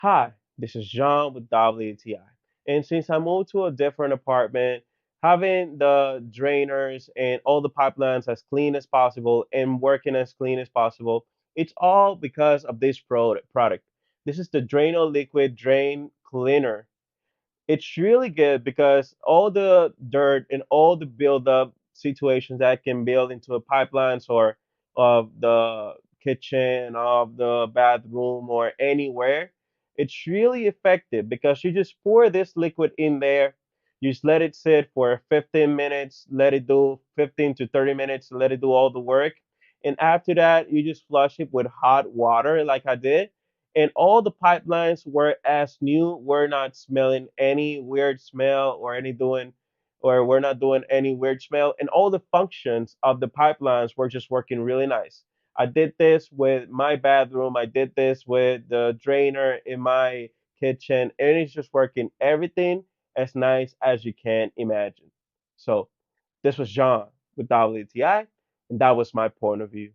Hi, this is John with WTI. And since I moved to a different apartment, having the drainers and all the pipelines as clean as possible and working as clean as possible, it's all because of this product. This is the Drano Liquid Drain Cleaner. It's really good because all the dirt and all the buildup situations that can build into a pipelines or of the kitchen, of the bathroom, or anywhere, it's really effective because you just pour this liquid in there, you just let it sit for 15 minutes, let it do 15 to 30 minutes, let it do all the work. And after that, you just flush it with hot water like I did, and all the pipelines were as new. We're not smelling any weird smell or any doing, or we're not doing any weird smell. And all the functions of the pipelines were just working really nice. I did this with my bathroom. I did this with the drainer in my kitchen, and it's just working everything as nice as you can imagine. So this was John with WTI, and that was my point of view.